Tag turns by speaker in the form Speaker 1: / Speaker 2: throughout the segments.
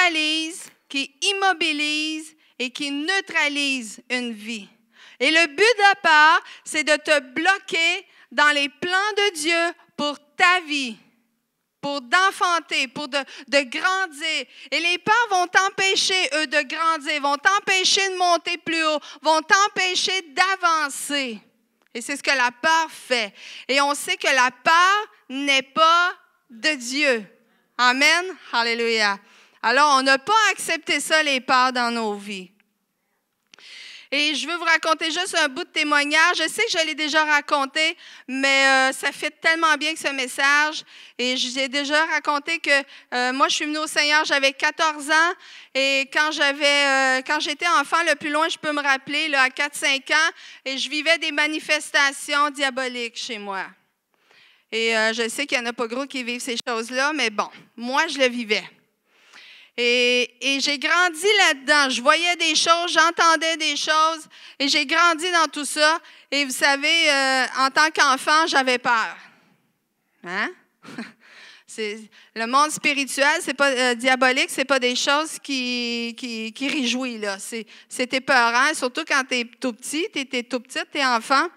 Speaker 1: paralyse, qui immobilise et qui neutralise une vie. Et le but de la peur, c'est de te bloquer dans les plans de Dieu pour ta vie, pour d'enfanter, pour de grandir. Et les peurs vont t'empêcher, eux, de grandir, vont t'empêcher de monter plus haut, vont t'empêcher d'avancer. Et c'est ce que la peur fait. Et on sait que la peur n'est pas de Dieu. Amen. Alléluia. Alors, on n'a pas accepté ça, les peurs, dans nos vies. Et je veux vous raconter juste un bout de témoignage. Je sais que je l'ai déjà raconté, mais ça fait tellement bien que ce message. Et j'ai déjà raconté que moi, je suis venue au Seigneur, j'avais 14 ans. Et quand j'étais enfant, le plus loin, je peux me rappeler, là, à 4-5 ans, et je vivais des manifestations diaboliques chez moi. Et je sais qu'il n'y en a pas gros qui vivent ces choses-là, mais bon, moi, je le vivais. Et j'ai grandi là-dedans. Je voyais des choses, j'entendais des choses, et j'ai grandi dans tout ça. Et vous savez, en tant qu'enfant, j'avais peur. Hein? Le monde spirituel, c'est pas diabolique, c'est pas des choses qui réjouissent, là. C'est épeurant, surtout quand tu es tout petit, tu es tout petite, tu es enfant.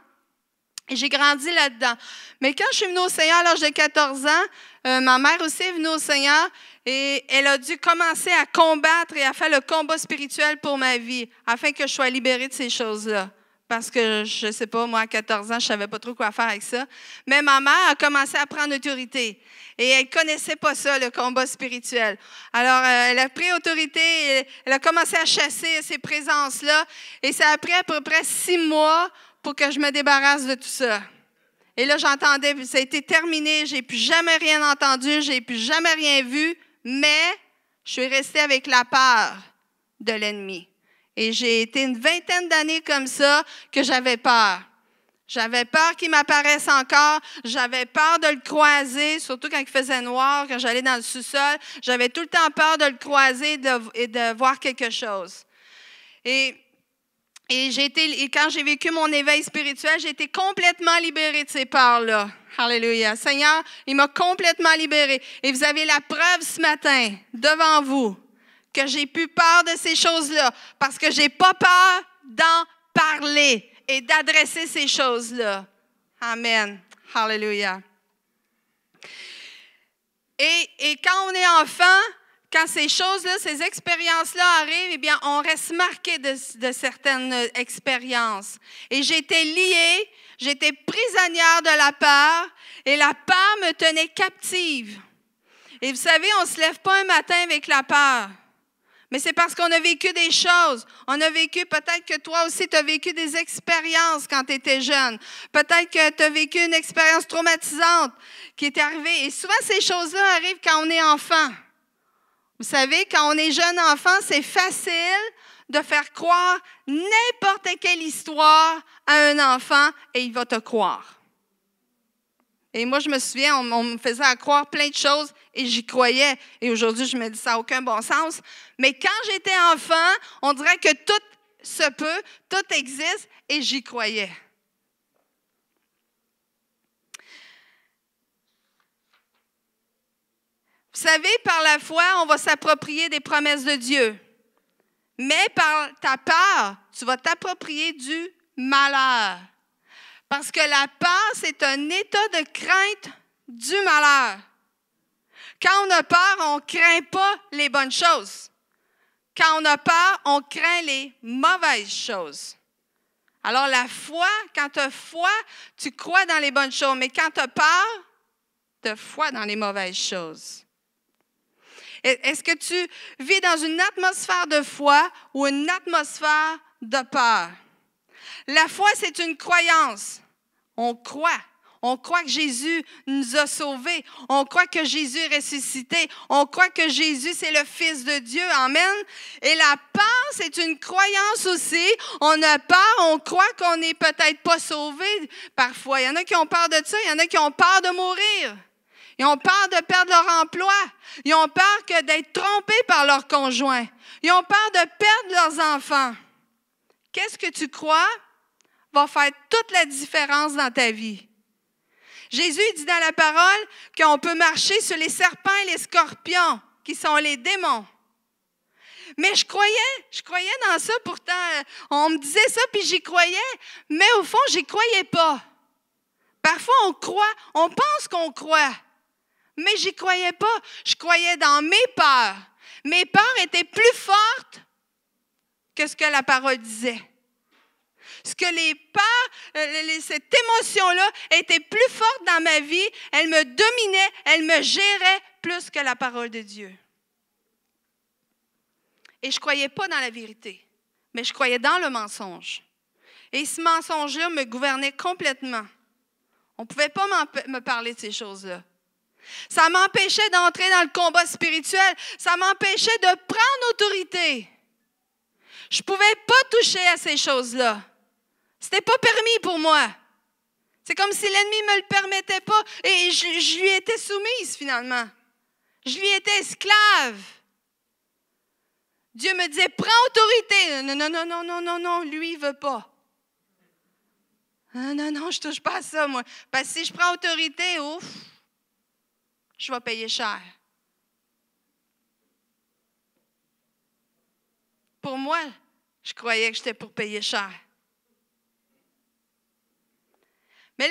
Speaker 1: Et j'ai grandi là-dedans. Mais quand je suis venue au Seigneur à l'âge de 14 ans, ma mère aussi est venue au Seigneur et elle a dû commencer à combattre et à faire le combat spirituel pour ma vie afin que je sois libérée de ces choses-là. Parce que, je ne sais pas, moi, à 14 ans, je ne savais pas trop quoi faire avec ça. Mais ma mère a commencé à prendre autorité. Et elle ne connaissait pas ça, le combat spirituel. Alors, elle a pris autorité, elle a commencé à chasser ces présences-là. Et ça a pris à peu près 6 mois pour que je me débarrasse de tout ça. Et là, j'entendais, ça a été terminé, je n'ai plus jamais rien entendu, je n'ai plus jamais rien vu, mais je suis restée avec la peur de l'ennemi. Et j'ai été une vingtaine d'années comme ça que j'avais peur. J'avais peur qu'il m'apparaisse encore, j'avais peur de le croiser, surtout quand il faisait noir, quand j'allais dans le sous-sol. J'avais tout le temps peur de le croiser et de voir quelque chose. Et quand j'ai vécu mon éveil spirituel, j'ai été complètement libérée de ces peurs-là. Alléluia. Seigneur, il m'a complètement libérée. Et vous avez la preuve ce matin, devant vous, que j'ai plus peur de ces choses-là, parce que je n'ai pas peur d'en parler et d'adresser ces choses-là. Amen. Alléluia. Et quand on est enfant, quand ces choses-là, ces expériences-là arrivent, eh bien, on reste marqué de certaines expériences. Et j'étais liée, j'étais prisonnière de la peur, et la peur me tenait captive. Et vous savez, on ne se lève pas un matin avec la peur. Mais c'est parce qu'on a vécu des choses. On a vécu, peut-être que toi aussi, tu as vécu des expériences quand tu étais jeune. Peut-être que tu as vécu une expérience traumatisante qui est arrivée. Et souvent, ces choses-là arrivent quand on est enfant. Vous savez, quand on est jeune enfant, c'est facile de faire croire n'importe quelle histoire à un enfant et il va te croire. Et moi, je me souviens, on me faisait croire plein de choses et j'y croyais. Et aujourd'hui, je me dis, ça n'a aucun bon sens. Mais quand j'étais enfant, on dirait que tout se peut, tout existe et j'y croyais. Vous savez, par la foi, on va s'approprier des promesses de Dieu. Mais par ta peur, tu vas t'approprier du malheur. Parce que la peur, c'est un état de crainte du malheur. Quand on a peur, on ne craint pas les bonnes choses. Quand on a peur, on craint les mauvaises choses. Alors la foi, quand tu as foi, tu crois dans les bonnes choses. Mais quand tu as peur, tu as foi dans les mauvaises choses. Est-ce que tu vis dans une atmosphère de foi ou une atmosphère de peur? La foi, c'est une croyance. On croit. On croit que Jésus nous a sauvés. On croit que Jésus est ressuscité. On croit que Jésus, c'est le Fils de Dieu. Amen. Et la peur, c'est une croyance aussi. On a peur, on croit qu'on n'est peut-être pas sauvés parfois. Il y en a qui ont peur de ça. Il y en a qui ont peur de mourir. Ils ont peur de perdre leur emploi. Ils ont peur d'être trompés par leur conjoint. Ils ont peur de perdre leurs enfants. Qu'est-ce que tu crois va faire toute la différence dans ta vie? Jésus dit dans la parole qu'on peut marcher sur les serpents et les scorpions, qui sont les démons. Mais je croyais dans ça. Pourtant, on me disait ça, puis j'y croyais. Mais au fond, j'y croyais pas. Parfois, on croit, on pense qu'on croit. Mais j'y croyais pas. Je croyais dans mes peurs. Mes peurs étaient plus fortes que ce que la parole disait. Ce que les peurs, cette émotion-là était plus forte dans ma vie. Elle me dominait, elle me gérait plus que la parole de Dieu. Et je ne croyais pas dans la vérité, mais je croyais dans le mensonge. Et ce mensonge-là me gouvernait complètement. On ne pouvait pas me parler de ces choses-là. Ça m'empêchait d'entrer dans le combat spirituel. Ça m'empêchait de prendre autorité. Je ne pouvais pas toucher à ces choses-là. Ce n'était pas permis pour moi. C'est comme si l'ennemi ne me le permettait pas. Et je lui étais soumise finalement. Je lui étais esclave. Dieu me disait, prends autorité. Non, lui, il ne veut pas. Non, je ne touche pas à ça, moi. Parce que si je prends autorité, ouf, je vais payer cher. Pour moi, je croyais que j'étais pour payer cher. Mais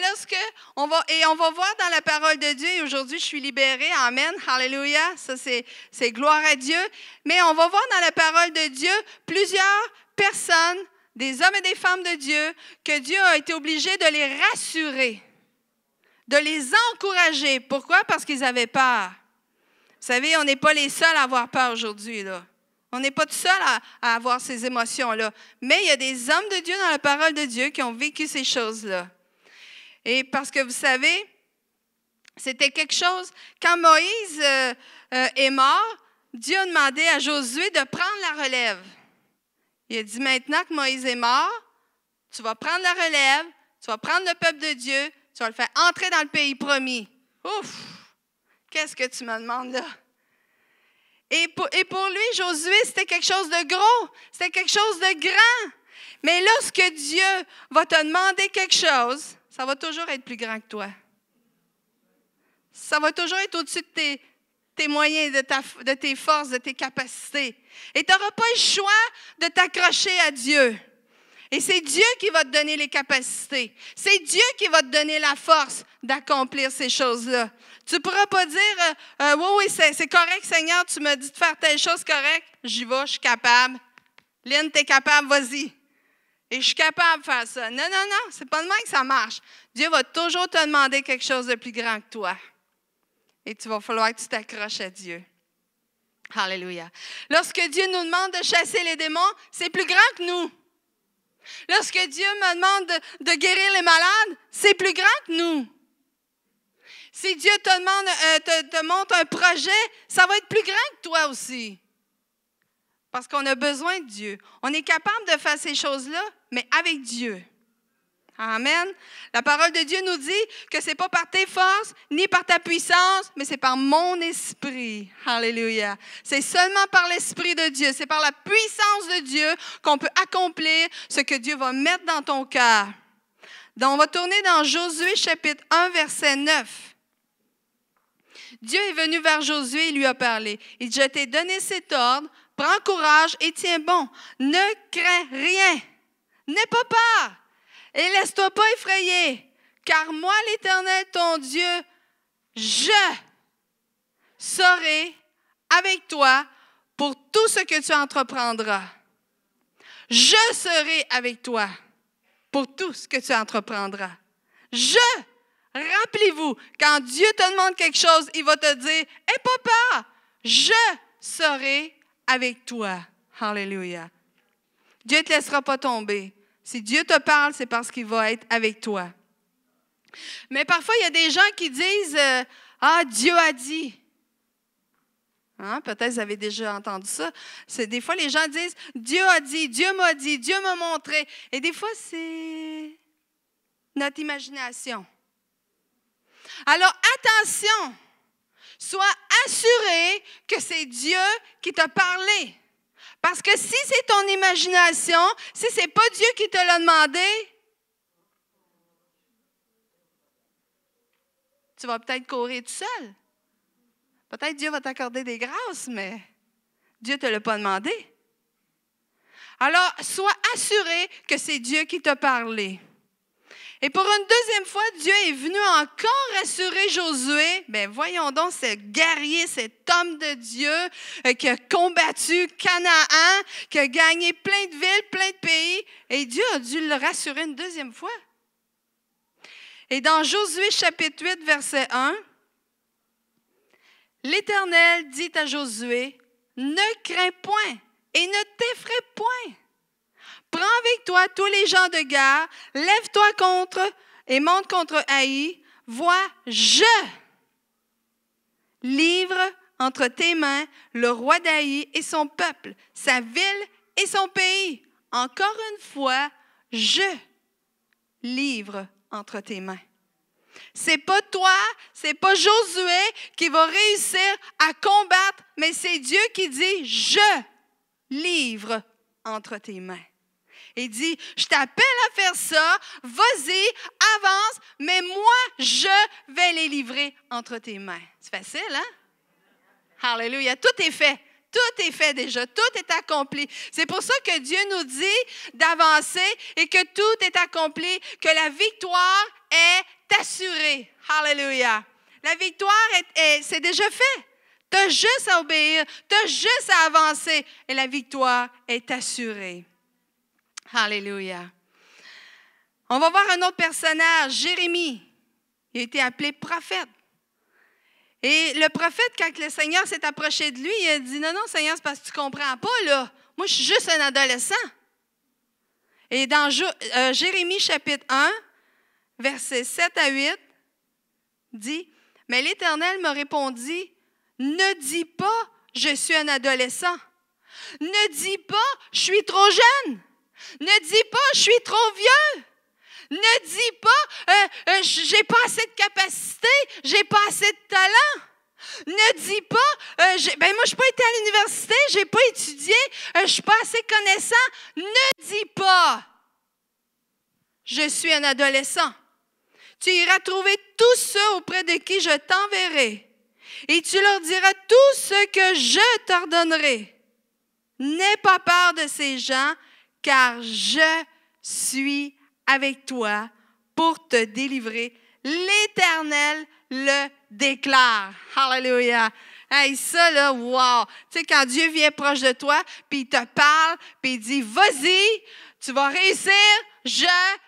Speaker 1: on va voir dans la parole de Dieu, et aujourd'hui je suis libérée, amen, alléluia, ça c'est gloire à Dieu. Mais on va voir dans la parole de Dieu plusieurs personnes, des hommes et des femmes de Dieu, que Dieu a été obligé de les rassurer, de les encourager. Pourquoi? Parce qu'ils avaient peur. Vous savez, on n'est pas les seuls à avoir peur aujourd'hui, là. On n'est pas tout seul à avoir ces émotions-là. Mais il y a des hommes de Dieu dans la parole de Dieu qui ont vécu ces choses-là. Et parce que vous savez, c'était quelque chose, quand Moïse est mort, Dieu a demandé à Josué de prendre la relève. Il a dit, maintenant que Moïse est mort, tu vas prendre la relève, tu vas prendre le peuple de Dieu, tu vas le faire entrer dans le pays promis. Ouf! Qu'est-ce que tu me demandes là? Et pour lui, Josué, c'était quelque chose de gros, c'était quelque chose de grand. Mais lorsque Dieu va te demander quelque chose, ça va toujours être plus grand que toi. Ça va toujours être au-dessus de tes moyens, de tes forces, de tes capacités. Et tu n'auras pas le choix de t'accrocher à Dieu. Et c'est Dieu qui va te donner les capacités. C'est Dieu qui va te donner la force d'accomplir ces choses-là. Tu ne pourras pas dire, oui, c'est correct, Seigneur, tu m'as dit de faire telle chose correcte. J'y vais, je suis capable. Lynn, tu es capable, vas-y. Et je suis capable de faire ça. Non, c'est pas de même que ça marche. Dieu va toujours te demander quelque chose de plus grand que toi. Et tu vas falloir que tu t'accroches à Dieu. Alléluia. Lorsque Dieu nous demande de chasser les démons, c'est plus grand que nous. Lorsque Dieu me demande de guérir les malades, c'est plus grand que nous. Si Dieu te montre un projet, ça va être plus grand que toi aussi. Parce qu'on a besoin de Dieu. On est capable de faire ces choses-là, mais avec Dieu. Amen. La parole de Dieu nous dit que ce n'est pas par tes forces, ni par ta puissance, mais c'est par mon esprit. Alléluia. C'est seulement par l'esprit de Dieu, c'est par la puissance de Dieu qu'on peut accomplir ce que Dieu va mettre dans ton cœur. Donc, on va tourner dans Josué chapitre 1, verset 9. Dieu est venu vers Josué et lui a parlé. Il dit, je t'ai donné cet ordre, prends courage et tiens bon. Ne crains rien, n'aie pas peur. Et laisse-toi pas effrayer, car moi, l'Éternel, ton Dieu, je serai avec toi pour tout ce que tu entreprendras. Je serai avec toi pour tout ce que tu entreprendras. Rappelez-vous, quand Dieu te demande quelque chose, il va te dire, aie pas peur, je serai avec toi. Alléluia. Dieu ne te laissera pas tomber. Si Dieu te parle, c'est parce qu'il va être avec toi. Mais parfois, il y a des gens qui disent, Dieu a dit. Hein? Peut-être vous avez déjà entendu ça. Des fois, les gens disent, Dieu a dit, Dieu m'a montré. Et des fois, c'est notre imagination. Alors, attention, sois assuré que c'est Dieu qui t'a parlé. Parce que si c'est ton imagination, si ce n'est pas Dieu qui te l'a demandé, tu vas peut-être courir tout seul. Peut-être Dieu va t'accorder des grâces, mais Dieu ne te l'a pas demandé. Alors, sois assuré que c'est Dieu qui t'a parlé. Et pour une deuxième fois, Dieu est venu encore rassurer Josué. Bien, voyons donc ce guerrier, cet homme de Dieu qui a combattu Canaan, qui a gagné plein de villes, plein de pays. Et Dieu a dû le rassurer une deuxième fois. Et dans Josué chapitre 8, verset 1, l'Éternel dit à Josué, « Ne crains point et ne t'effraie point. Prends avec toi tous les gens de guerre, lève-toi contre et monte contre Haï. Vois, je livre entre tes mains le roi d'Haï et son peuple, sa ville et son pays. Encore une fois, je livre entre tes mains. » C'est pas toi, c'est pas Josué qui va réussir à combattre, mais c'est Dieu qui dit « Je livre entre tes mains ». Il dit, je t'appelle à faire ça, vas-y, avance, mais moi, je vais les livrer entre tes mains. C'est facile, hein? Alléluia, tout est fait. Tout est fait déjà, tout est accompli. C'est pour ça que Dieu nous dit d'avancer et que tout est accompli, que la victoire est assurée. Alléluia. La victoire, c'est déjà fait. Tu as juste à obéir, tu as juste à avancer et la victoire est assurée. Alléluia. On va voir un autre personnage, Jérémie. Il a été appelé prophète. Et le prophète, quand le Seigneur s'est approché de lui, il a dit, non, Seigneur, c'est parce que tu ne comprends pas, là. Moi, je suis juste un adolescent. Et dans Jérémie chapitre 1, versets 7 à 8, dit, mais l'Éternel me répondit, ne dis pas, je suis un adolescent. Ne dis pas, je suis trop jeune. Ne dis pas, je suis trop vieux. Ne dis pas, j'ai pas assez de capacité, j'ai pas assez de talent. Ne dis pas, moi, je n'ai pas été à l'université, j'ai pas étudié, je suis pas assez connaissant. Ne dis pas, je suis un adolescent. Tu iras trouver tous ceux auprès de qui je t'enverrai, et tu leur diras tout ce que je t'ordonnerai. N'aie pas peur de ces gens, car je suis avec toi pour te délivrer. L'Éternel le déclare. Alléluia. Hey, ça, là, wow! Tu sais, quand Dieu vient proche de toi, puis il te parle, puis il dit, vas-y, tu vas réussir, je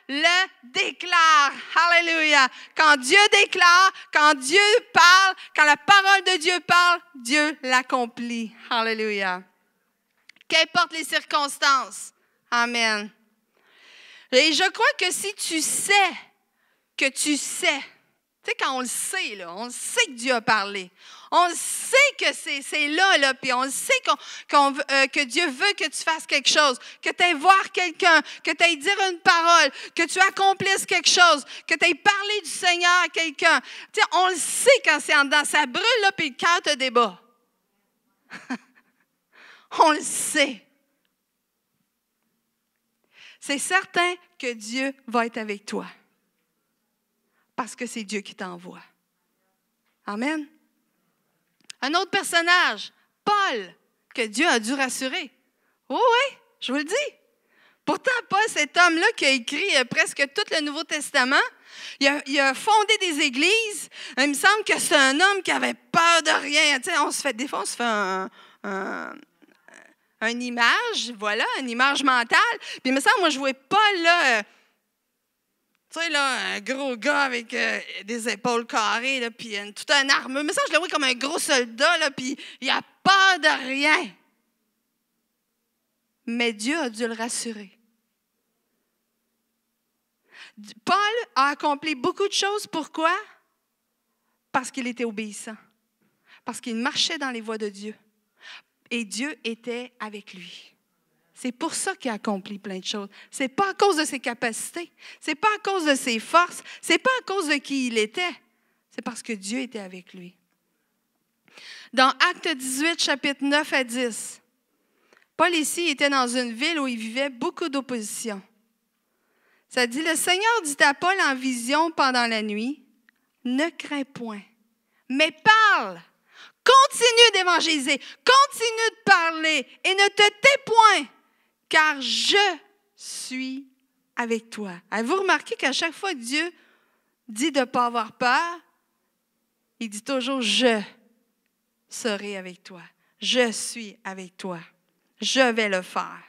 Speaker 1: le déclare. Alléluia. Quand Dieu déclare, quand Dieu parle, quand la parole de Dieu parle, Dieu l'accomplit. Alléluia. Qu'importe les circonstances. Amen. Et je crois que si tu sais que tu sais, tu sais, quand on le sait, là, on sait que Dieu a parlé. On sait que c'est là, puis on sait que Dieu veut que tu fasses quelque chose, que tu ailles voir quelqu'un, que tu ailles dire une parole, que tu accomplisses quelque chose, que tu ailles parler du Seigneur à quelqu'un. Tu sais, on le sait quand c'est en dedans, ça brûle, là, puis le cœur te débat. On le sait. C'est certain que Dieu va être avec toi. Parce que c'est Dieu qui t'envoie. Amen. Un autre personnage, Paul, que Dieu a dû rassurer. Oh oui, je vous le dis. Pourtant, Paul, cet homme-là qui a écrit presque tout le Nouveau Testament, il a fondé des églises. Il me semble que c'est un homme qui avait peur de rien. Tu sais, des fois, on se fait une image, voilà, une image mentale. Puis il me semble, moi, je voyais Paul, là, tu sais, là, un gros gars avec des épaules carrées, là, puis toute une armure. Mais ça, je le vois comme un gros soldat, là, puis il a peur de rien. Mais Dieu a dû le rassurer. Paul a accompli beaucoup de choses. Pourquoi? Parce qu'il était obéissant. Parce qu'il marchait dans les voies de Dieu. Et Dieu était avec lui. C'est pour ça qu'il a accompli plein de choses. Ce n'est pas à cause de ses capacités. Ce n'est pas à cause de ses forces. Ce n'est pas à cause de qui il était. C'est parce que Dieu était avec lui. Dans Actes 18, chapitre 9 à 10, Paul ici était dans une ville où il vivait beaucoup d'opposition. Ça dit, le Seigneur dit à Paul en vision pendant la nuit, « Ne crains point, mais parle, Continue d'évangéliser, continue de parler et ne te tais point, car je suis avec toi. Avez-vous remarqué qu'à chaque fois que Dieu dit de ne pas avoir peur, il dit toujours « Je serai avec toi. Je suis avec toi. Je vais le faire. »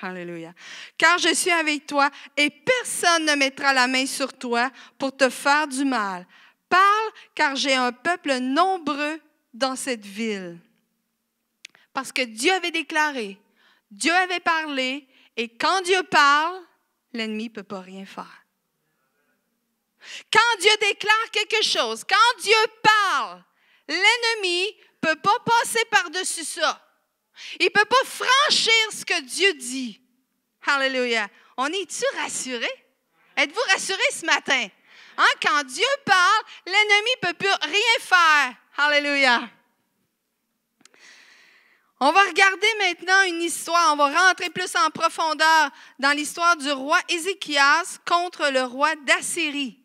Speaker 1: Alléluia. « Car je suis avec toi et personne ne mettra la main sur toi pour te faire du mal. Parle, car j'ai un peuple nombreux dans cette ville. » Parce que Dieu avait déclaré, Dieu avait parlé, et quand Dieu parle, l'ennemi ne peut pas rien faire. Quand Dieu déclare quelque chose, quand Dieu parle, l'ennemi ne peut pas passer par-dessus ça. Il ne peut pas franchir ce que Dieu dit. Alléluia. On est-tu rassurés? Êtes-vous rassurés ce matin? Hein? Quand Dieu parle, l'ennemi ne peut plus rien faire. Alléluia. On va regarder maintenant une histoire. On va rentrer plus en profondeur dans l'histoire du roi Ézéchias contre le roi d'Assyrie.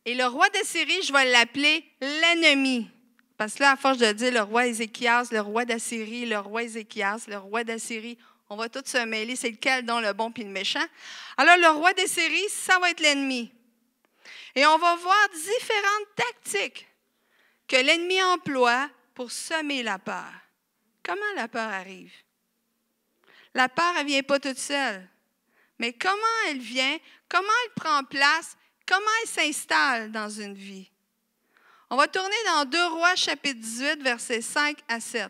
Speaker 1: Et le roi d'Assyrie, je vais l'appeler l'ennemi. Parce que là, à force de dire le roi Ézéchias, le roi d'Assyrie, le roi Ézéchias, le roi d'Assyrie, on va tous se mêler. C'est lequel dont le bon puis le méchant? Alors, le roi d'Assyrie, ça va être l'ennemi. Et on va voir différentes tactiques que l'ennemi emploie pour semer la peur. Comment la peur arrive? La peur, elle ne vient pas toute seule. Mais comment elle vient? Comment elle prend place? Comment elle s'installe dans une vie? On va tourner dans 2 Rois, chapitre 18, versets 5 à 7.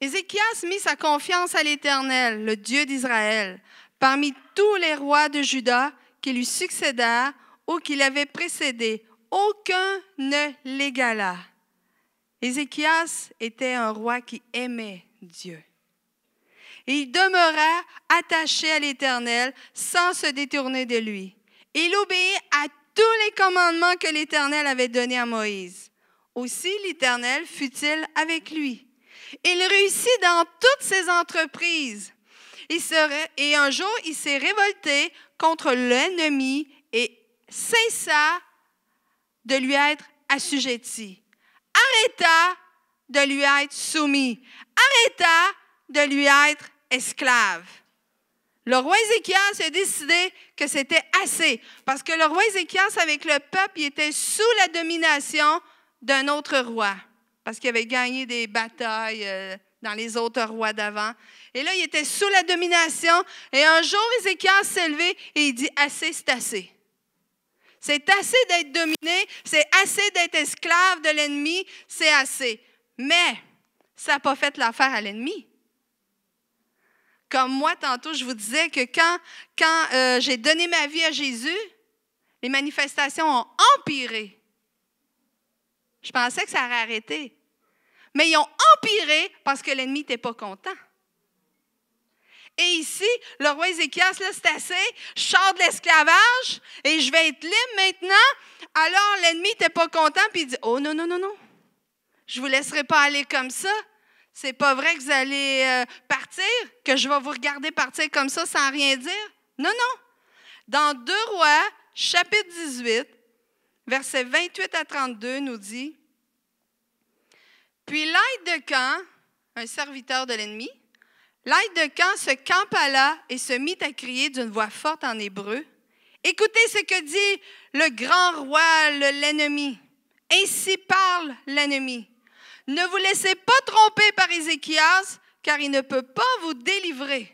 Speaker 1: Ézéchias mit sa confiance à l'Éternel, le Dieu d'Israël, parmi tous les rois de Juda qui lui succédèrent ou qui l'avaient précédé. Aucun ne l'égala. Ézéchias était un roi qui aimait Dieu. Et il demeura attaché à l'Éternel sans se détourner de lui. Il obéit à tous les commandements que l'Éternel avait donnés à Moïse. Aussi l'Éternel fut-il avec lui. Il réussit dans toutes ses entreprises. Et un jour, il s'est révolté contre l'ennemi et cessa de lui être assujetti. Arrêta de lui être soumis. Arrêta de lui être esclave. Le roi Ézéchias a décidé que c'était assez. Parce que le roi Ézéchias, avec le peuple, il était sous la domination d'un autre roi. Parce qu'il avait gagné des batailles dans les autres rois d'avant. Et là, il était sous la domination. Et un jour, Ézéchias s'est levé et il dit « Assez, c'est assez. » C'est assez d'être dominé, c'est assez d'être esclave de l'ennemi, c'est assez. Mais ça n'a pas fait l'affaire à l'ennemi. Comme moi, tantôt, je vous disais que quand j'ai donné ma vie à Jésus, les manifestations ont empiré. Je pensais que ça aurait arrêté. Mais ils ont empiré parce que l'ennemi n'était pas content. Et ici, le roi Ézéchias, là, c'est assez, je sors de l'esclavage et je vais être libre maintenant. Alors, l'ennemi n'était pas content, puis il dit, oh non, non, non, non, je ne vous laisserai pas aller comme ça. C'est pas vrai que vous allez partir, que je vais vous regarder partir comme ça sans rien dire. Non, non. Dans 2 Rois, chapitre 18, versets 28 à 32, nous dit, « Puis l'aide de Camp, un serviteur de l'ennemi, l'aide de Camp se campa là et se mit à crier d'une voix forte en hébreu. « Écoutez ce que dit le grand roi, l'ennemi. Ainsi parle l'ennemi. Ne vous laissez pas tromper par Ézéchias, car il ne peut pas vous délivrer.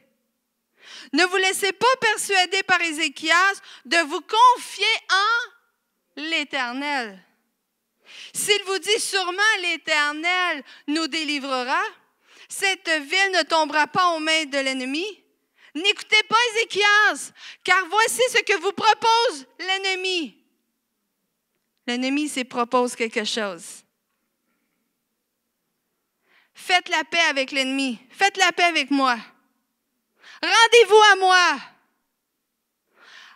Speaker 1: Ne vous laissez pas persuader par Ézéchias de vous confier en l'Éternel. S'il vous dit sûrement l'Éternel nous délivrera, cette ville ne tombera pas aux mains de l'ennemi. N'écoutez pas Ézéchias, car voici ce que vous propose l'ennemi. » L'ennemi s'y propose quelque chose. Faites la paix avec l'ennemi. Faites la paix avec moi. Rendez-vous à moi.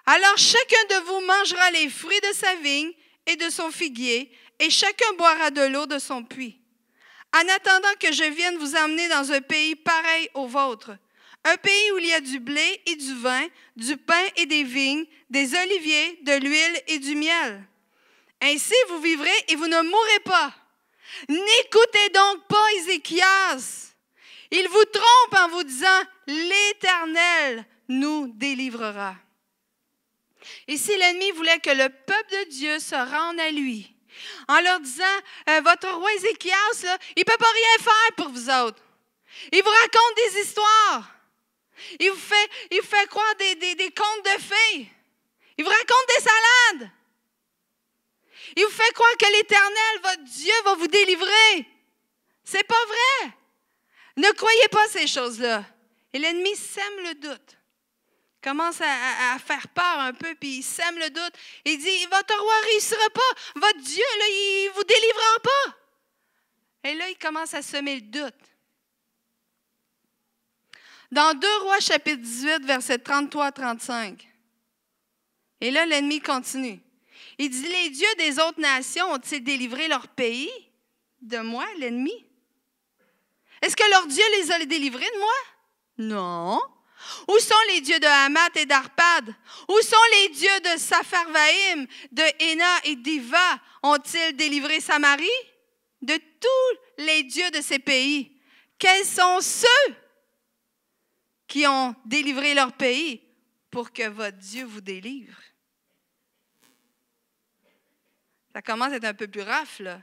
Speaker 1: Alors chacun de vous mangera les fruits de sa vigne et de son figuier, et chacun boira de l'eau de son puits. En attendant que je vienne vous emmener dans un pays pareil au vôtre, un pays où il y a du blé et du vin, du pain et des vignes, des oliviers, de l'huile et du miel. Ainsi, vous vivrez et vous ne mourrez pas. N'écoutez donc pas Ézéchias. Il vous trompe en vous disant, l'Éternel nous délivrera. Et si l'ennemi voulait que le peuple de Dieu se rende à lui, en leur disant, votre roi Ézéchias, là, il ne peut pas rien faire pour vous autres. Il vous raconte des histoires. Il vous fait croire des contes de fées. Il vous raconte des salades. Il vous fait croire que l'Éternel, votre Dieu, va vous délivrer. C'est pas vrai. Ne croyez pas ces choses-là. Et l'ennemi sème le doute. Commence à faire peur un peu, puis il sème le doute. Il dit, votre roi ne réussira pas. Votre Dieu, là, il ne vous délivrera pas. Et là, il commence à semer le doute. Dans 2 Rois, chapitre 18, versets 33 à 35. Et là, l'ennemi continue. Il dit, les dieux des autres nations ont-ils délivré leur pays de moi, l'ennemi? Est-ce que leur Dieu les a délivrés de moi? Non. Où sont les dieux de Hamath et d'Arpad? Où sont les dieux de Sapharvaïm, de Héna et d'Iva? Ont-ils délivré Samarie? De tous les dieux de ces pays, quels sont ceux qui ont délivré leur pays pour que votre Dieu vous délivre? Ça commence à être un peu plus rough, là.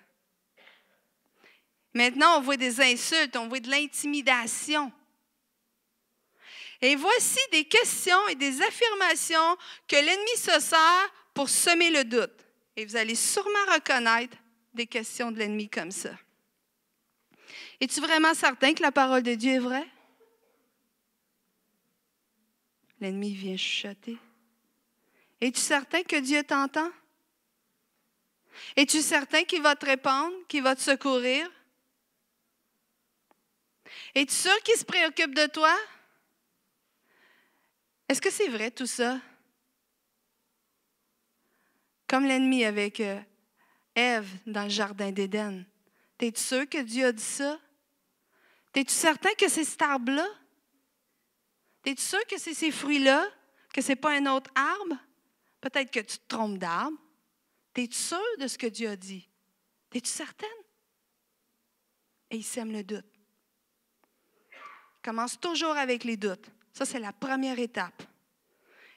Speaker 1: Maintenant, on voit des insultes, on voit de l'intimidation. Et voici des questions et des affirmations que l'ennemi se sert pour semer le doute. Et vous allez sûrement reconnaître des questions de l'ennemi comme ça. Es-tu vraiment certain que la parole de Dieu est vraie? L'ennemi vient chuchoter. Es-tu certain que Dieu t'entend? Es-tu certain qu'il va te répondre, qu'il va te secourir? Es-tu sûr qu'il se préoccupe de toi? Est-ce que c'est vrai tout ça? Comme l'ennemi avec Ève dans le jardin d'Éden. T'es-tu sûr que Dieu a dit ça? T'es-tu certain que c'est cet arbre-là? T'es-tu sûr que c'est ces fruits-là? Que ce n'est pas un autre arbre? Peut-être que tu te trompes d'arbre. T'es-tu sûr de ce que Dieu a dit? T'es-tu certaine? Et il sème le doute. Il commence toujours avec les doutes. Ça, c'est la première étape.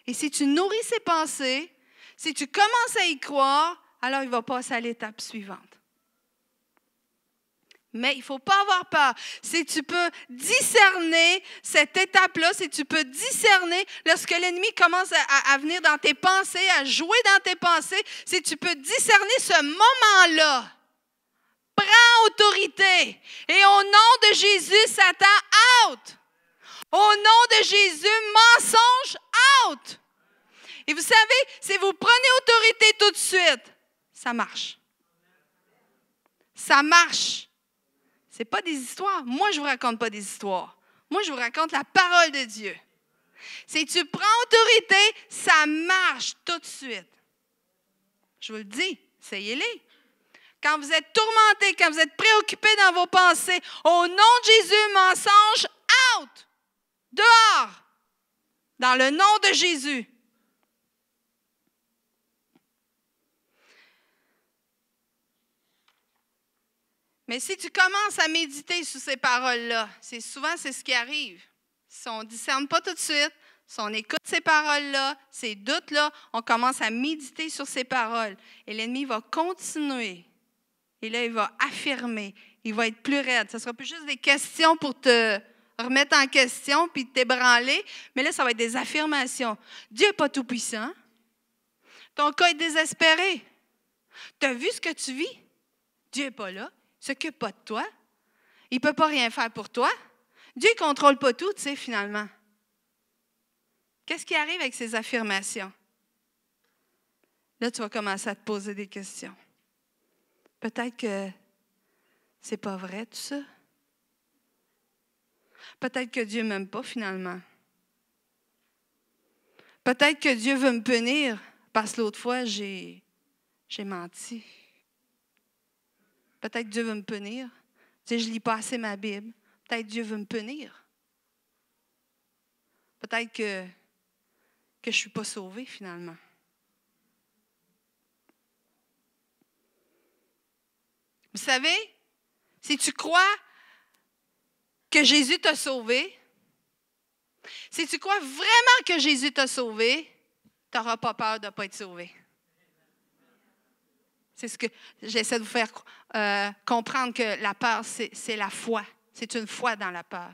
Speaker 1: Et si tu nourris ses pensées, si tu commences à y croire, alors il va passer à l'étape suivante. Mais il ne faut pas avoir peur. Si tu peux discerner cette étape-là, si tu peux discerner lorsque l'ennemi commence à venir dans tes pensées, à jouer dans tes pensées, si tu peux discerner ce moment-là, prends autorité. Et au nom de Jésus, Satan, out. Au nom de Jésus, mensonge, out. Et vous savez, si vous prenez autorité tout de suite, ça marche. Ça marche. Ce n'est pas des histoires. Moi, je ne vous raconte pas des histoires. Moi, je vous raconte la parole de Dieu. Si tu prends autorité, ça marche tout de suite. Je vous le dis, essayez-les. Quand vous êtes tourmenté, quand vous êtes préoccupé dans vos pensées, au nom de Jésus, mensonge, out! Dehors! Dans le nom de Jésus. Mais si tu commences à méditer sur ces paroles-là, c'est ce qui arrive. Si on ne discerne pas tout de suite, si on écoute ces paroles-là, ces doutes-là, on commence à méditer sur ces paroles. Et l'ennemi va continuer. Et là, il va affirmer. Il va être plus raide. Ce ne sera plus juste des questions pour te remettre en question puis t'ébranler. Mais là, ça va être des affirmations. Dieu n'est pas tout-puissant. Ton cas est désespéré. Tu as vu ce que tu vis? Dieu n'est pas là. Il ne s'occupe pas de toi. Il ne peut pas rien faire pour toi. Dieu ne contrôle pas tout, tu sais, finalement. Qu'est-ce qui arrive avec ces affirmations? Là, tu vas commencer à te poser des questions. Peut-être que c'est pas vrai, tout ça. Peut-être que Dieu ne m'aime pas, finalement. Peut-être que Dieu veut me punir parce que l'autre fois, j'ai menti. Peut-être que Dieu veut me punir. Tu sais, je ne lis pas assez ma Bible. Peut-être que Dieu veut me punir. Peut-être que je ne suis pas sauvée, finalement. Vous savez, si tu crois que Jésus t'a sauvé, si tu crois vraiment que Jésus t'a sauvé, tu n'auras pas peur de ne pas être sauvé. C'est ce que j'essaie de vous faire comprendre, que la peur, c'est la foi. C'est une foi dans la peur.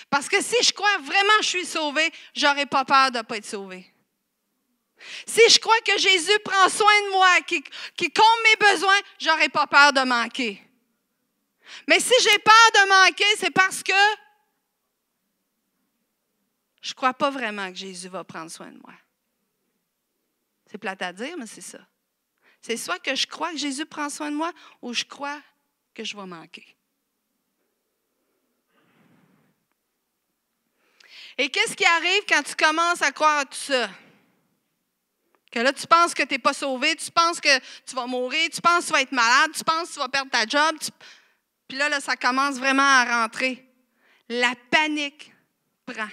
Speaker 1: Parce que si je crois vraiment que je suis sauvé, je n'aurai pas peur de ne pas être sauvé. Si je crois que Jésus prend soin de moi, qui comble mes besoins, je n'aurai pas peur de manquer. Mais si j'ai peur de manquer, c'est parce que je ne crois pas vraiment que Jésus va prendre soin de moi. C'est plate à dire, mais c'est ça. C'est soit que je crois que Jésus prend soin de moi ou je crois que je vais manquer. Et qu'est-ce qui arrive quand tu commences à croire à tout ça? Que là, tu penses que tu n'es pas sauvé, tu penses que tu vas mourir, tu penses que tu vas être malade, tu penses que tu vas perdre ta job. Puis là, ça commence vraiment à rentrer. La panique prend.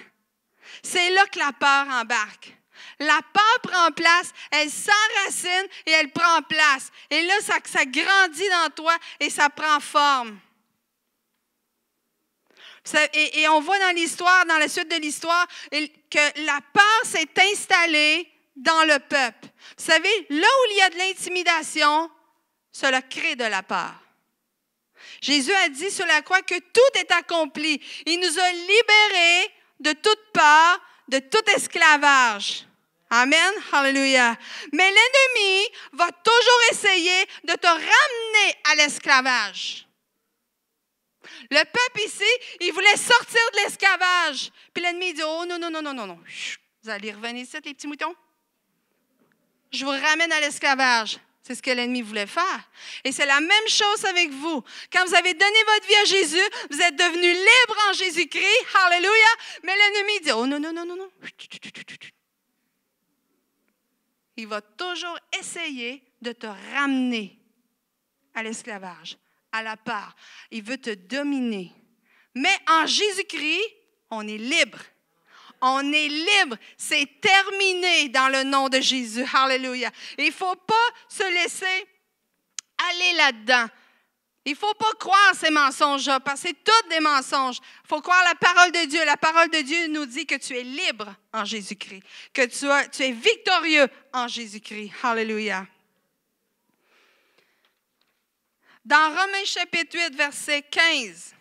Speaker 1: C'est là que la peur embarque. La peur prend place, elle s'enracine et elle prend place. Et là, ça grandit dans toi et ça prend forme. Et on voit dans l'histoire, dans la suite de l'histoire, que la peur s'est installée dans le peuple. Vous savez, là où il y a de l'intimidation, cela crée de la peur. Jésus a dit sur la croix que tout est accompli. Il nous a libérés de toute peur, de tout esclavage. Amen. Hallelujah. Mais l'ennemi va toujours essayer de te ramener à l'esclavage. Le peuple ici, il voulait sortir de l'esclavage. Puis l'ennemi dit, oh non, non, non, non, non, non. Vous allez revenir ici, les petits moutons? Je vous ramène à l'esclavage. C'est ce que l'ennemi voulait faire. Et c'est la même chose avec vous. Quand vous avez donné votre vie à Jésus, vous êtes devenus libres en Jésus-Christ. Hallelujah. Mais l'ennemi dit, oh non, non, non, non, non. Il va toujours essayer de te ramener à l'esclavage, à la peur. Il veut te dominer. Mais en Jésus-Christ, on est libre. On est libre. C'est terminé dans le nom de Jésus. Alléluia. Il ne faut pas se laisser aller là-dedans. Il ne faut pas croire ces mensonges-là, parce que c'est tous des mensonges. Il faut croire la parole de Dieu. La parole de Dieu nous dit que tu es libre en Jésus-Christ, que tu es victorieux en Jésus-Christ. Alléluia. Dans Romains chapitre 8, verset 15,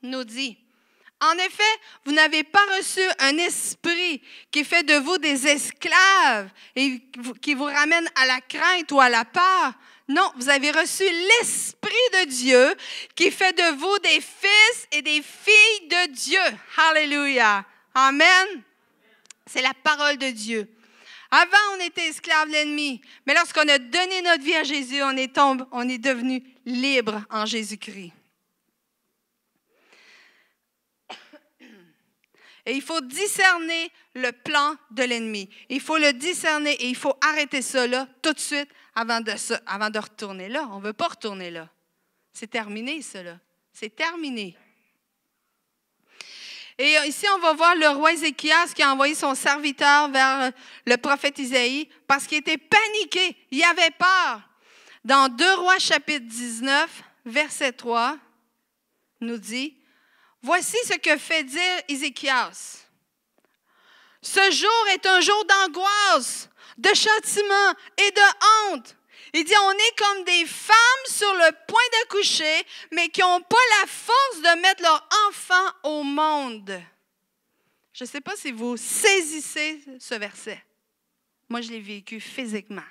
Speaker 1: nous dit, « En effet, vous n'avez pas reçu un esprit qui fait de vous des esclaves et qui vous ramène à la crainte ou à la peur. Non, vous avez reçu l'Esprit de Dieu qui fait de vous des fils et des filles de Dieu. » Alléluia. Amen. C'est la parole de Dieu. Avant, on était esclaves de l'ennemi, mais lorsqu'on a donné notre vie à Jésus, on est devenu libre en Jésus-Christ. Et il faut discerner le plan de l'ennemi. Il faut le discerner et il faut arrêter ça là, tout de suite, avant de retourner là. On ne veut pas retourner là. C'est terminé, ça là. C'est terminé. Et ici, on va voir le roi Ézéchias qui a envoyé son serviteur vers le prophète Isaïe parce qu'il était paniqué. Il avait peur. Dans 2 Rois chapitre 19, verset 3, nous dit, « Voici ce que fait dire Ézéchias. Ce jour est un jour d'angoisse, de châtiment et de honte. » Il dit, on est comme des femmes sur le point d'accoucher, mais qui n'ont pas la force de mettre leur enfant au monde. Je ne sais pas si vous saisissez ce verset. Moi, je l'ai vécu physiquement.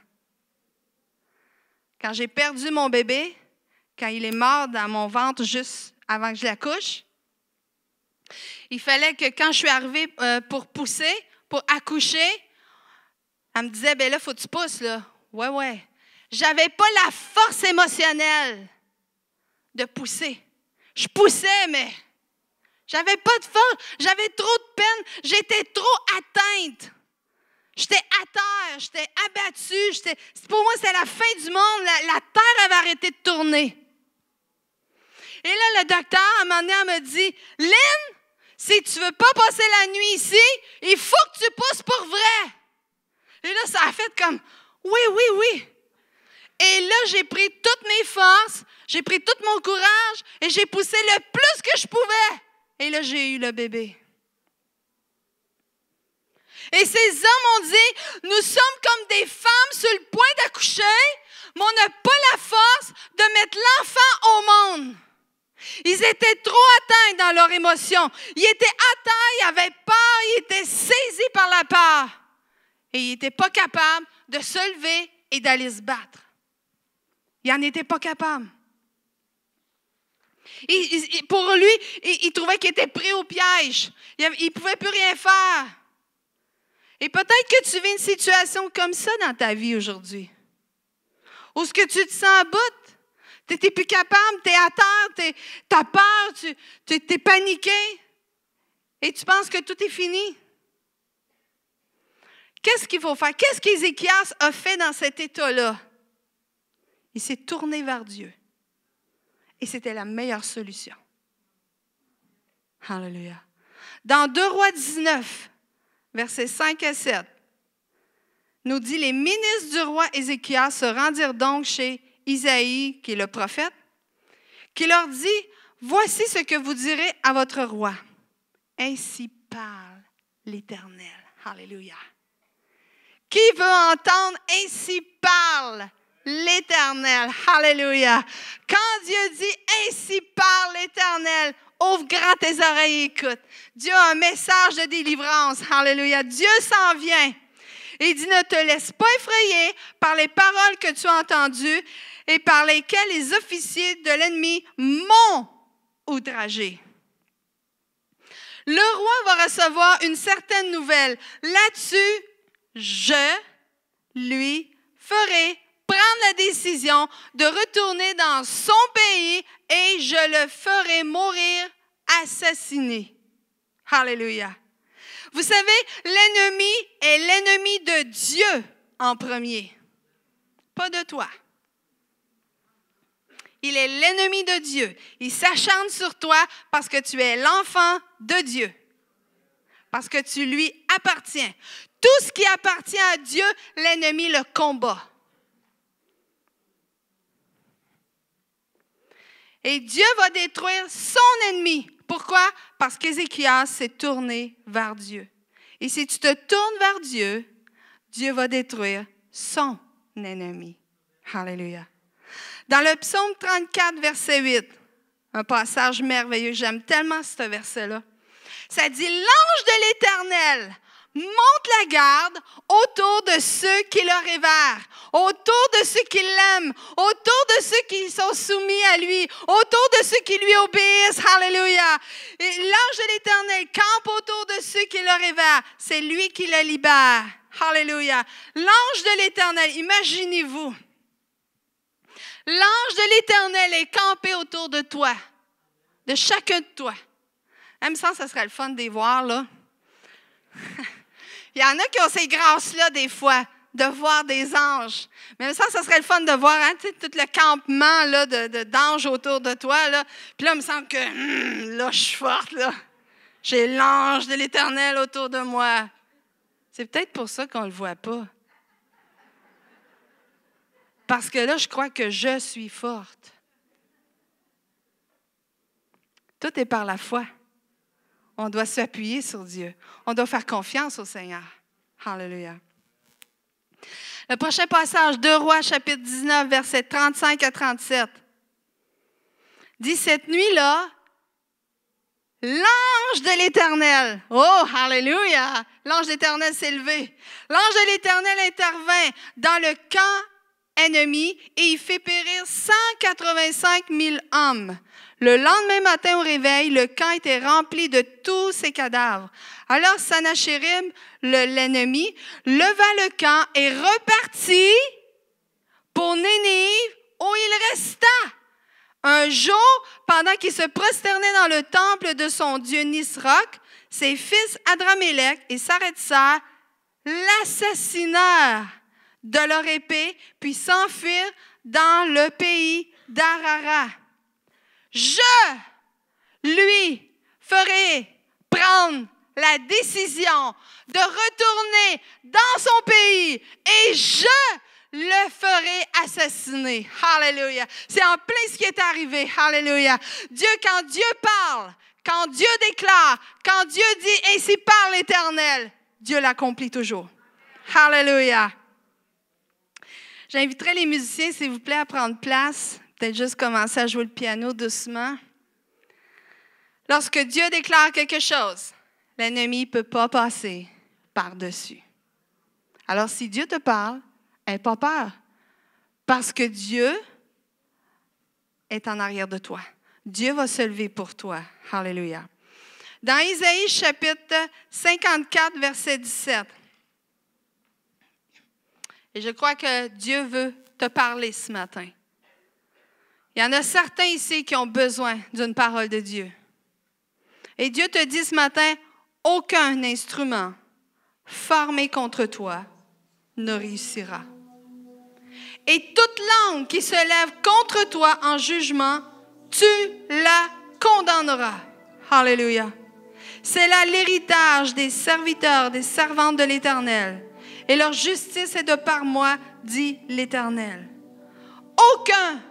Speaker 1: Quand j'ai perdu mon bébé, quand il est mort dans mon ventre juste avant que je l'accouche, il fallait que quand je suis arrivée pour pousser, pour accoucher, elle me disait, bien là, il faut que tu pousses, là. Ouais. Je n'avais pas la force émotionnelle de pousser. Je poussais, mais je n'avais pas de force. J'avais trop de peine. J'étais trop atteinte. J'étais à terre. J'étais abattue. Pour moi, c'était la fin du monde. La terre avait arrêté de tourner. Et là, le docteur, à un moment donné, elle me dit, « Lynn, si tu ne veux pas passer la nuit ici, il faut que tu pousses pour vrai. » Et là, ça a fait comme, « Oui. » Et là, j'ai pris toutes mes forces, j'ai pris tout mon courage et j'ai poussé le plus que je pouvais. Et là, j'ai eu le bébé. Et ces hommes ont dit, nous sommes comme des femmes sur le point d'accoucher, mais on n'a pas la force de mettre l'enfant au monde. Ils étaient trop atteints dans leur émotion. Ils étaient atteints, ils avaient peur, ils étaient saisis par la peur. Et ils n'étaient pas capables de se lever et d'aller se battre. Ils n'en étaient pas capables. Pour lui, il trouvait qu'il était pris au piège. Il ne pouvait plus rien faire. Et peut-être que tu vis une situation comme ça dans ta vie aujourd'hui. Où est-ce que tu te sens à bout? Tu n'es plus capable, tu es à terre, tu as peur, tu es paniqué. Et tu penses que tout est fini. Qu'est-ce qu'il faut faire? Qu'est-ce qu'Ézéchias a fait dans cet état-là? Il s'est tourné vers Dieu. Et c'était la meilleure solution. Alléluia. Dans 2 Rois 19, versets 5 à 7, nous dit, les ministres du roi Ézéchias se rendirent donc chez Isaïe, qui est le prophète, qui leur dit, voici ce que vous direz à votre roi. Ainsi parle l'Éternel. Alléluia. Qui veut entendre ainsi parle l'Éternel? Alléluia. Quand Dieu dit ainsi parle l'Éternel, ouvre grand tes oreilles et écoute. Dieu a un message de délivrance. Alléluia. Dieu s'en vient. Et il dit, ne te laisse pas effrayer par les paroles que tu as entendues et par lesquelles les officiers de l'ennemi m'ont outragé. Le roi va recevoir une certaine nouvelle. Là-dessus, je lui ferai prendre la décision de retourner dans son pays et je le ferai mourir assassiné. Alléluia. Vous savez, l'ennemi est l'ennemi de Dieu en premier, pas de toi. Il est l'ennemi de Dieu. Il s'acharne sur toi parce que tu es l'enfant de Dieu, parce que tu lui appartiens. Tout ce qui appartient à Dieu, l'ennemi le combat. Et Dieu va détruire son ennemi. Pourquoi? Parce qu'Ézéchias s'est tourné vers Dieu. Et si tu te tournes vers Dieu, Dieu va détruire son ennemi. Alléluia. Dans le psaume 34, verset 8, un passage merveilleux, j'aime tellement ce verset-là. Ça dit, l'ange de l'Éternel monte la garde autour de ceux qui le révèrent, autour de ceux qui l'aiment, autour de ceux qui sont soumis à lui, autour de ceux qui lui obéissent. Alléluia. Et l'ange de l'Éternel campe autour de ceux qui le révèrent. C'est lui qui le libère. Alléluia. L'ange de l'Éternel, imaginez-vous. L'ange de l'Éternel est campé autour de toi, de chacun de toi. Même ça serait le fun de les voir, là. Il y en a qui ont ces grâces-là, des fois, de voir des anges. Mais ça serait le fun de voir tout le campement là, d'anges autour de toi. Là. Puis là, il me semble que là, je suis forte. Là. J'ai l'ange de l'Éternel autour de moi. C'est peut-être pour ça qu'on ne le voit pas. Parce que là, je crois que je suis forte. Tout est par la foi. On doit s'appuyer sur Dieu. On doit faire confiance au Seigneur. Alléluia. Le prochain passage, 2 Rois, chapitre 19, versets 35 à 37, dit, cette nuit-là, l'ange de l'Éternel, oh, alléluia, l'ange de l'Éternel s'est levé. L'ange de l'Éternel intervint dans le camp ennemi et il fait périr 185 000 hommes. Le lendemain matin au réveil, le camp était rempli de tous ces cadavres. Alors Sannachérib, l'ennemi, leva le camp et repartit pour Nénive, où il resta. Un jour, pendant qu'il se prosternait dans le temple de son dieu Nisroch, ses fils Adramélec et Saretsar l'assassinèrent de leur épée, puis s'enfuirent dans le pays d'Ararat. Je lui ferai prendre la décision de retourner dans son pays et je le ferait assassiner. Alléluia. C'est en plein ce qui est arrivé. Alléluia. Dieu, quand Dieu parle, quand Dieu déclare, quand Dieu dit « Ainsi parle l'Éternel », Dieu l'accomplit toujours. Alléluia. J'inviterai les musiciens, s'il vous plaît, à prendre place. Peut-être juste commencer à jouer le piano doucement. Lorsque Dieu déclare quelque chose, l'ennemi ne peut pas passer par-dessus. Alors, si Dieu te parle, n'aie pas peur, parce que Dieu est en arrière de toi. Dieu va se lever pour toi. Alléluia. Dans Isaïe, chapitre 54, verset 17. Et je crois que Dieu veut te parler ce matin. Il y en a certains ici qui ont besoin d'une parole de Dieu. Et Dieu te dit ce matin, aucun instrument formé contre toi ne réussira. Et toute langue qui se lève contre toi en jugement, tu la condamneras. Alléluia. C'est là l'héritage des serviteurs, des servantes de l'Éternel. Et leur justice est de par moi, dit l'Éternel. Aucun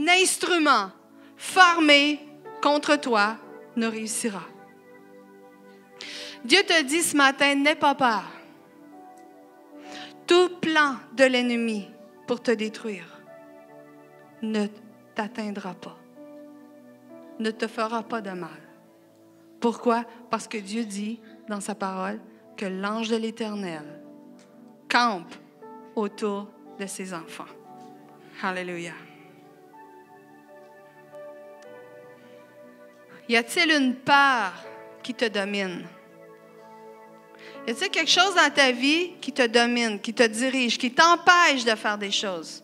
Speaker 1: instrument formé contre toi ne réussira. Dieu te dit ce matin, n'aie pas peur. Tout plan de l'ennemi pour te détruire ne t'atteindra pas, ne te fera pas de mal. Pourquoi? Parce que Dieu dit dans sa parole que l'ange de l'Éternel campe autour de ses enfants. Alléluia. Y a-t-il une peur qui te domine? Y a-t-il quelque chose dans ta vie qui te domine, qui te dirige, qui t'empêche de faire des choses,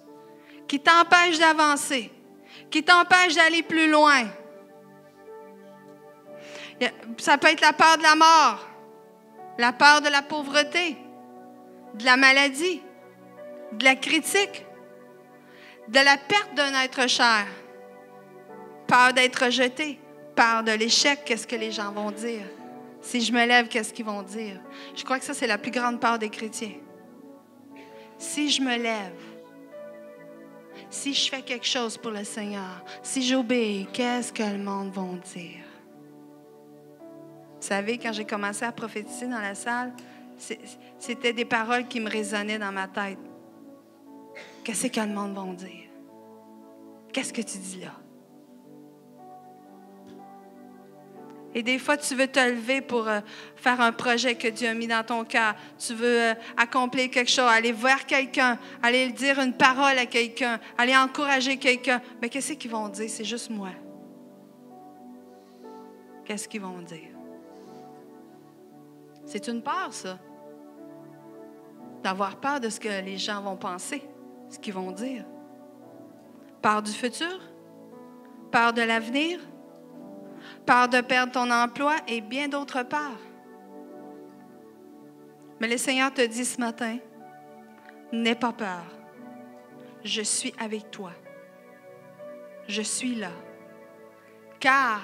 Speaker 1: qui t'empêche d'avancer, qui t'empêche d'aller plus loin? Ça peut être la peur de la mort, la peur de la pauvreté, de la maladie, de la critique, de la perte d'un être cher, peur d'être rejeté, peur de l'échec, qu'est-ce que les gens vont dire? Si je me lève, qu'est-ce qu'ils vont dire? Je crois que ça, c'est la plus grande peur des chrétiens. Si je me lève, si je fais quelque chose pour le Seigneur, si j'obéis, qu'est-ce que le monde va dire? Vous savez, quand j'ai commencé à prophétiser dans la salle, c'était des paroles qui me résonnaient dans ma tête. Qu'est-ce que le monde va dire? Qu'est-ce que tu dis là? Et des fois, tu veux te lever pour faire un projet que Dieu a mis dans ton cœur. Tu veux accomplir quelque chose, aller voir quelqu'un, aller dire une parole à quelqu'un, aller encourager quelqu'un. Mais qu'est-ce qu'ils vont dire? C'est juste moi. Qu'est-ce qu'ils vont dire? C'est une peur, ça. D'avoir peur de ce que les gens vont penser, ce qu'ils vont dire. Peur du futur, peur de l'avenir, peur de perdre ton emploi et bien d'autres peurs. Mais le Seigneur te dit ce matin, n'aie pas peur. Je suis avec toi. Je suis là. Car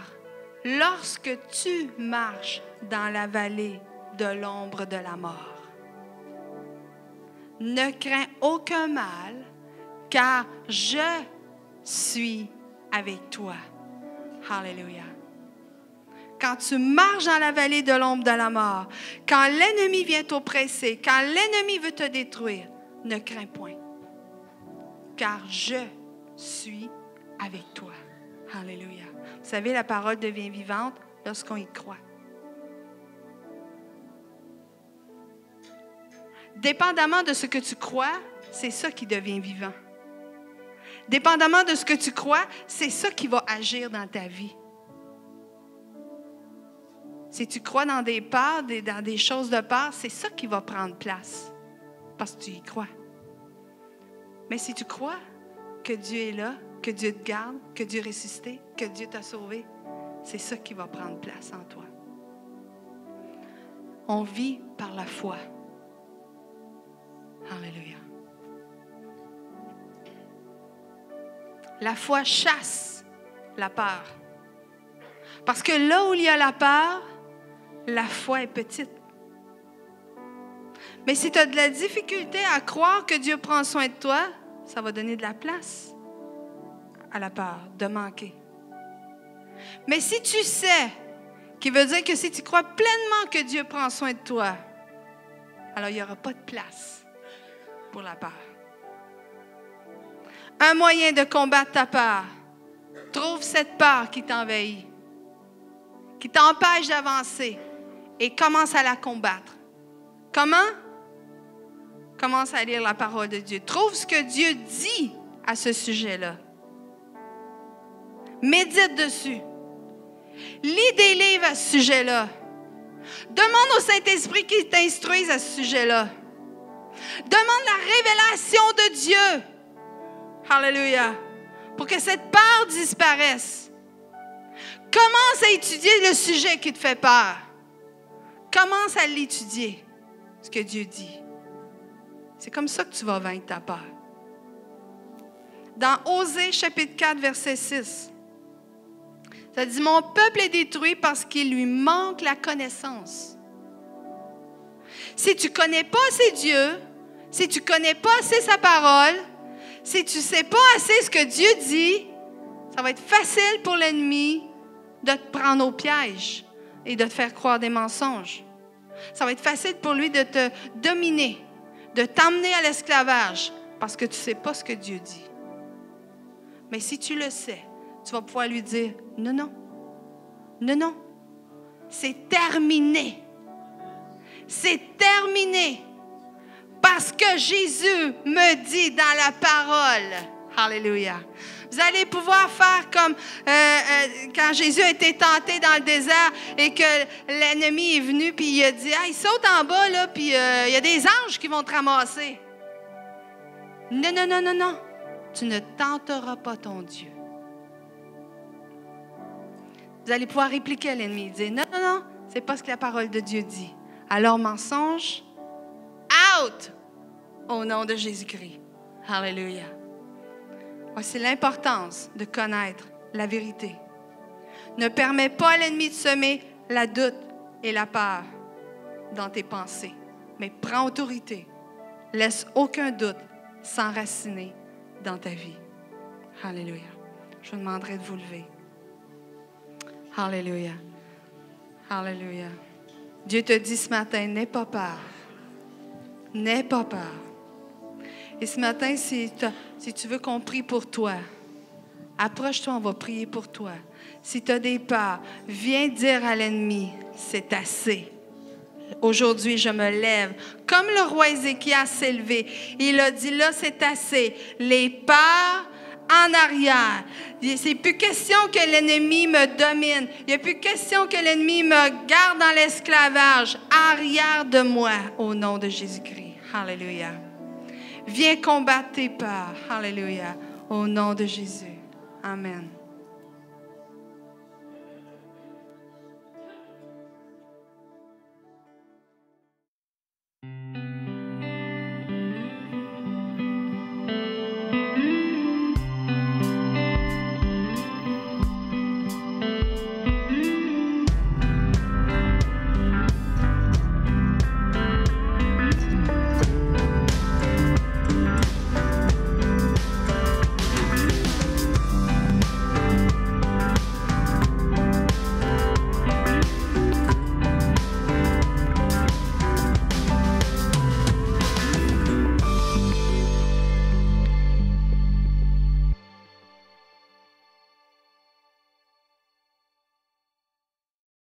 Speaker 1: lorsque tu marches dans la vallée de l'ombre de la mort, ne crains aucun mal, car je suis avec toi. Alléluia. Quand tu marches dans la vallée de l'ombre de la mort, quand l'ennemi vient t'oppresser, quand l'ennemi veut te détruire, ne crains point, car je suis avec toi. Alléluia. Vous savez, la parole devient vivante lorsqu'on y croit. Dépendamment de ce que tu crois, c'est ça qui devient vivant. Dépendamment de ce que tu crois, c'est ça qui va agir dans ta vie. Si tu crois dans des peurs, dans des choses de peur, c'est ça qui va prendre place, parce que tu y crois. Mais si tu crois que Dieu est là, que Dieu te garde, que Dieu est ressuscité, que Dieu t'a sauvé, c'est ça qui va prendre place en toi. On vit par la foi. Alléluia. La foi chasse la peur. Parce que là où il y a la peur, la foi est petite. Mais si tu as de la difficulté à croire que Dieu prend soin de toi, ça va donner de la place à la peur de manquer. Mais si tu sais, qui veut dire que si tu crois pleinement que Dieu prend soin de toi, alors il n'y aura pas de place pour la peur. Un moyen de combattre ta peur, trouve cette peur qui t'envahit, qui t'empêche d'avancer et commence à la combattre. Comment? Commence à lire la parole de Dieu. Trouve ce que Dieu dit à ce sujet-là. Médite dessus. Lis des livres à ce sujet-là. Demande au Saint-Esprit qu'il t'instruise à ce sujet-là. Demande la révélation de Dieu. Alléluia. Pour que cette peur disparaisse. Commence à étudier le sujet qui te fait peur. Commence à l'étudier, ce que Dieu dit. C'est comme ça que tu vas vaincre ta peur. Dans Osée, chapitre 4, verset 6, ça dit « Mon peuple est détruit parce qu'il lui manque la connaissance. » Si tu ne connais pas assez Dieu, si tu ne connais pas assez sa parole, si tu ne sais pas assez ce que Dieu dit, ça va être facile pour l'ennemi de te prendre au piège et de te faire croire des mensonges. Ça va être facile pour lui de te dominer, de t'emmener à l'esclavage parce que tu ne sais pas ce que Dieu dit. Mais si tu le sais, tu vas pouvoir lui dire « Non, non, non, non, c'est terminé. C'est terminé. Parce que Jésus me dit dans la parole. » Alléluia. Vous allez pouvoir faire comme quand Jésus a été tenté dans le désert et que l'ennemi est venu puis il a dit « Hey, saute en bas, là, puis il y a des anges qui vont te ramasser. » Non, non, non, non, non. Tu ne tenteras pas ton Dieu. Vous allez pouvoir répliquer à l'ennemi et dire « Non, non, non, c'est pas ce que la parole de Dieu dit. » Alors, mensonge, out! Au nom de Jésus-Christ. Alléluia. Voici l'importance de connaître la vérité. Ne permets pas à l'ennemi de semer la doute et la peur dans tes pensées, mais prends autorité. Laisse aucun doute s'enraciner dans ta vie. Alléluia. Je vous demanderai de vous lever. Alléluia. Alléluia. Dieu te dit ce matin, n'aie pas peur. N'aie pas peur. Et ce matin, si tu veux qu'on prie pour toi, approche-toi, on va prier pour toi. Si tu as des peurs, viens dire à l'ennemi, c'est assez. Aujourd'hui, je me lève. Comme le roi Ézéchias s'est levé, il a dit, là, c'est assez. Les peurs en arrière. C'est plus question que l'ennemi me domine. Il n'y a plus question que l'ennemi me garde dans l'esclavage. Arrière de moi, au nom de Jésus-Christ. Alléluia. Viens combattre tes peurs. Alléluia. Au nom de Jésus. Amen.